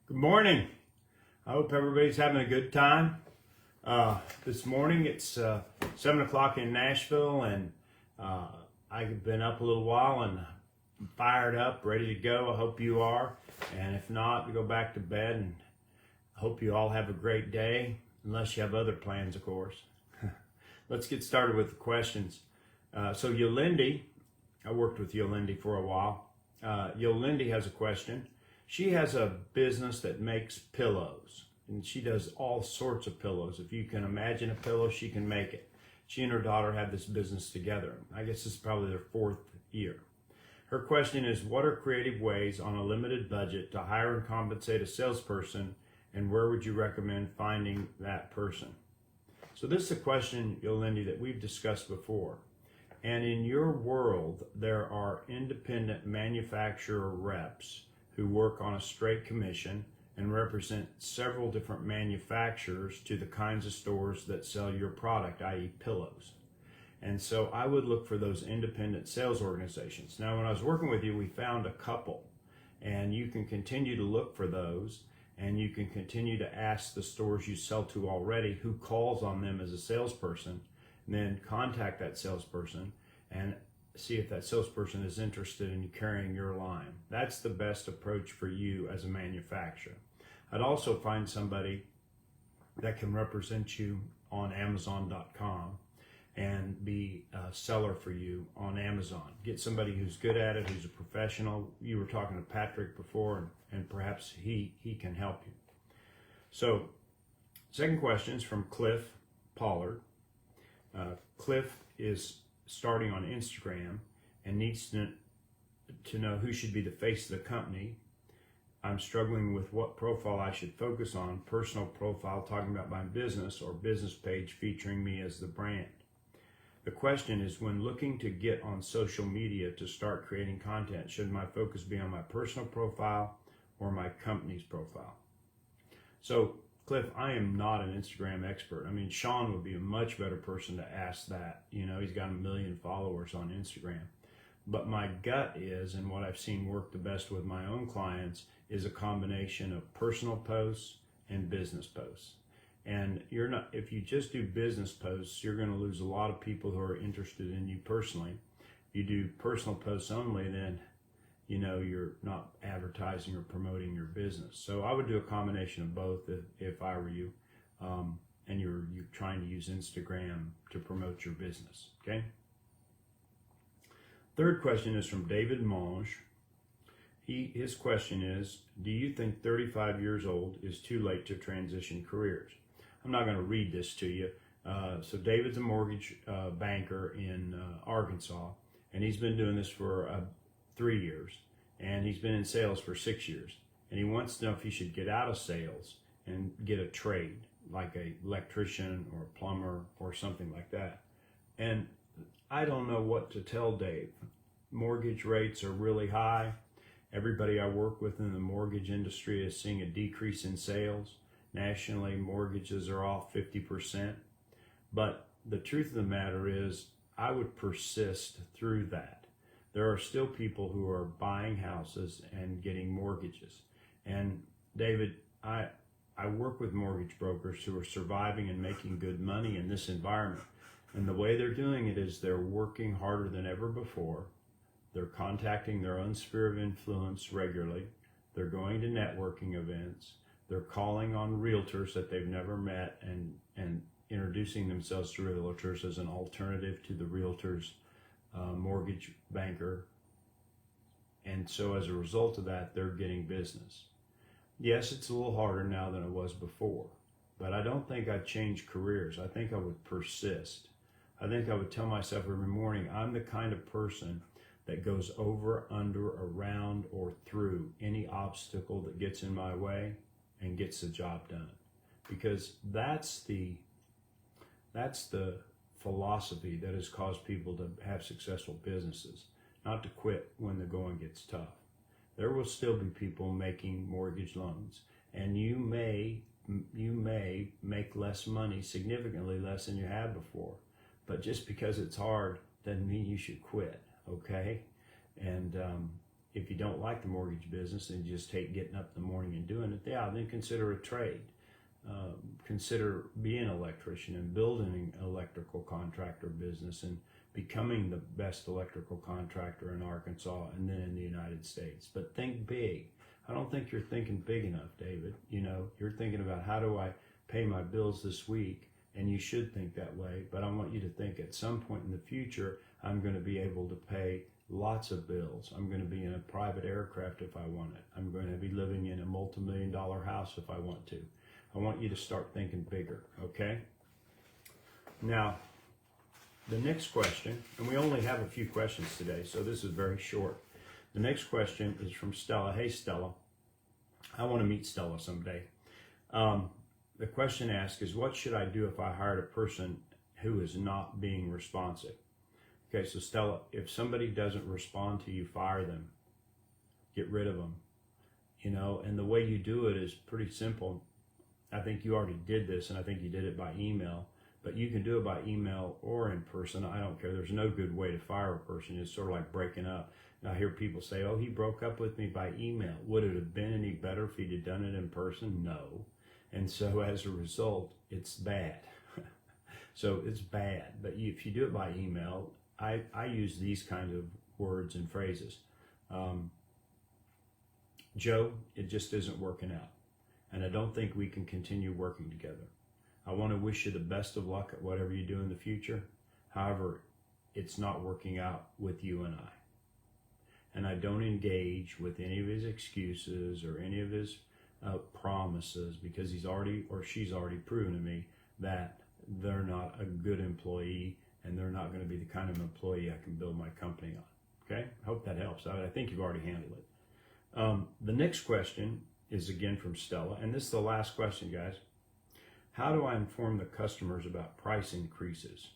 Good morning. I hope everybody's having a good time. This morning it's 7 o'clock in Nashville, and I've been up a little while and I'm fired up, ready to go. I hope you are. And if not, go back to bed, and I hope you all have a great day, unless you have other plans, of course. Let's get started with the questions. So Yolindi, I worked with Yolindi for a while. Yolindi has a question. She has a business that makes pillows, and she does all sorts of pillows. If you can imagine a pillow, she can make it. She and her daughter have this business together. I guess this is probably their 4th year. Her question is, what are creative ways on a limited budget to hire and compensate a salesperson, and where would you recommend finding that person? So this is a question, Yolindi, that we've discussed before. And in your world, there are independent manufacturer reps who work on a straight commission and represent several different manufacturers to the kinds of stores that sell your product, i.e. pillows. And so I would look for those independent sales organizations. Now, when I was working with you, we found a couple, and you can continue to look for those, and you can continue to ask the stores you sell to already who calls on them as a salesperson, and then contact that salesperson and see if that salesperson is interested in carrying your line. That's the best approach for you as a manufacturer. I'd also find somebody that can represent you on Amazon.com and be a seller for you on Amazon. Get somebody who's good at it, who's a professional. You were talking to Patrick before, and perhaps he can help you. So, second question is from Cliff Pollard. Cliff is starting on Instagram and needs to know who should be the face of the company. I'm struggling with what profile I should focus on, personal profile talking about my business, or business page featuring me as the brand. The question is, when looking to get on social media to start creating content, should my focus be on my personal profile or my company's profile? So Cliff, I am not an Instagram expert. I mean, Sean would be a much better person to ask that. You know, he's got 1 million followers on Instagram. But my gut is, and what I've seen work the best with my own clients, is a combination of personal posts and business posts. And if you just do business posts, you're going to lose a lot of people who are interested in you personally. If you do personal posts only, then you're not advertising or promoting your business. So I would do a combination of both if I were you, and you're trying to use Instagram to promote your business, okay? Third question is from David Monge. His question is, do you think 35 years old is too late to transition careers? I'm not going to read this to you. So David's a mortgage banker in Arkansas, and he's been doing this for 3 years, and he's been in sales for 6 years, and he wants to know if he should get out of sales and get a trade, like an electrician or a plumber or something like that. And I don't know what to tell Dave. Mortgage rates are really high. Everybody I work with in the mortgage industry is seeing a decrease in sales. Nationally, mortgages are off 50%. But the truth of the matter is, I would persist through that. There are still people who are buying houses and getting mortgages. And David, I work with mortgage brokers who are surviving and making good money in this environment. And the way they're doing it is they're working harder than ever before. They're contacting their own sphere of influence regularly. They're going to networking events. They're calling on realtors that they've never met and introducing themselves to realtors as an alternative to the realtor's mortgage banker. And so as a result of that, they're getting business. Yes, it's a little harder now than it was before, but I don't think I'd change careers. I think I would persist. I think I would tell myself every morning, I'm the kind of person that goes over, under, around, or through any obstacle that gets in my way and gets the job done. Because that's the philosophy that has caused people to have successful businesses, not to quit when the going gets tough. There will still be people making mortgage loans, and you may make less money, significantly less than you had before. But just because it's hard doesn't mean you should quit, okay? And if you don't like the mortgage business and you just hate getting up in the morning and doing it, yeah, then consider a trade. Consider being an electrician and building an electrical contractor business and becoming the best electrical contractor in Arkansas and then in the United States. But think big. I don't think you're thinking big enough, David. You know, you're thinking about how do I pay my bills this week, and you should think that way. But I want you to think at some point in the future, I'm going to be able to pay lots of bills. I'm going to be in a private aircraft if I want it. I'm going to be living in a multi-million-dollar house if I want to. I want you to start thinking bigger, okay? Now, the next question, and we only have a few questions today, so this is very short. The next question is from Stella. Hey, Stella. I want to meet Stella someday. The question asked is, what should I do if I hired a person who is not being responsive? Okay, so Stella, if somebody doesn't respond to you, fire them. Get rid of them. You know, and the way you do it is pretty simple. I think you already did this, and I think you did it by email, but you can do it by email or in person. I don't care. There's no good way to fire a person. It's sort of like breaking up. And I hear people say, oh, he broke up with me by email. Would it have been any better if he'd have done it in person? No. And so as a result, it's bad. So it's bad. But if you do it by email, I use these kind of words and phrases. Joe, it just isn't working out. And I don't think we can continue working together. I want to wish you the best of luck at whatever you do in the future. However, it's not working out with you and I. And I don't engage with any of his excuses or any of his promises, because he's already or she's already proven to me that they're not a good employee and they're not going to be the kind of employee I can build my company on. Okay? I hope that helps. I think you've already handled it. The next question is again from Stella, and this is the last question, guys. How do I inform the customers about price increases?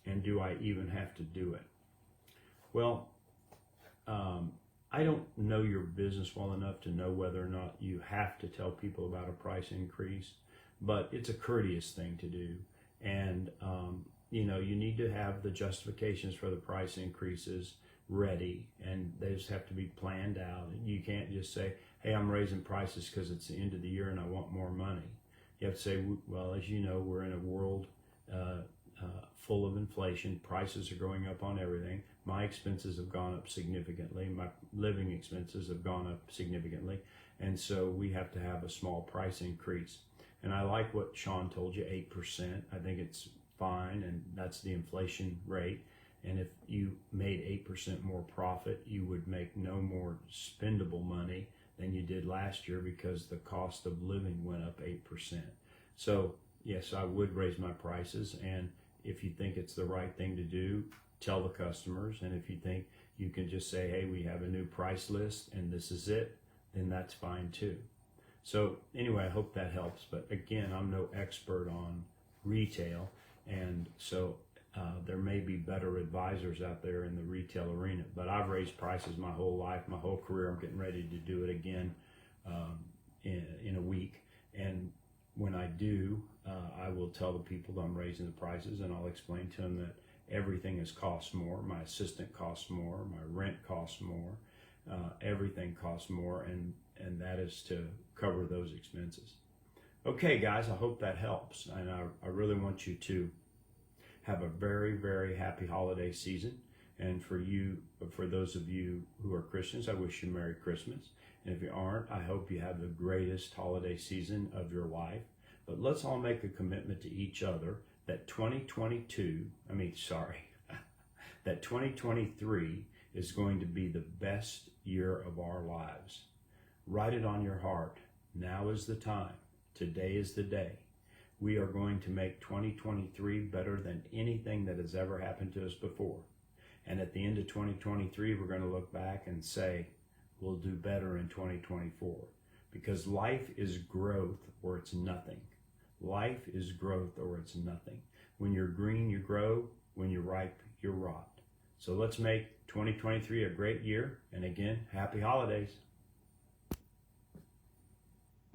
And do I even have to do it? Well, I don't know your business well enough to know whether or not you have to tell people about a price increase, but it's a courteous thing to do. And, you know, you need to have the justifications for the price increases ready, and they just have to be planned out. You can't just say, hey, I'm raising prices because it's the end of the year and I want more money. You have to say, well, as you know, we're in a world full of inflation. Prices are going up on everything. My expenses have gone up significantly. My living expenses have gone up significantly. And so we have to have a small price increase. And I like what Sean told you, 8%. I think it's fine, and that's the inflation rate. And if you made 8% more profit, you would make no more spendable money than you did last year because the cost of living went up 8%. So yes, I would raise my prices, and if you think it's the right thing to do, tell the customers. And if you think you can just say, hey, we have a new price list and this is it, then that's fine too. So anyway, I hope that helps. But again, I'm no expert on retail, and so there may be better advisors out there in the retail arena, but I've raised prices my whole life, my whole career. I'm getting ready to do it again in a week. And when I do, I will tell the people that I'm raising the prices, and I'll explain to them that everything has cost more. My assistant costs more, my rent costs more, everything costs more, and that is to cover those expenses. Okay, guys, I hope that helps. And I really want you to have a very, very happy holiday season. And for those of you who are Christians, I wish you Merry Christmas. And if you aren't, I hope you have the greatest holiday season of your life. But let's all make a commitment to each other that 2023 is going to be the best year of our lives. Write it on your heart. Now is the time. Today is the day. We are going to make 2023 better than anything that has ever happened to us before. And at the end of 2023, we're going to look back and say, we'll do better in 2024. Because life is growth or it's nothing. Life is growth or it's nothing. When you're green, you grow. When you're ripe, you rot. So let's make 2023 a great year. And again, happy holidays.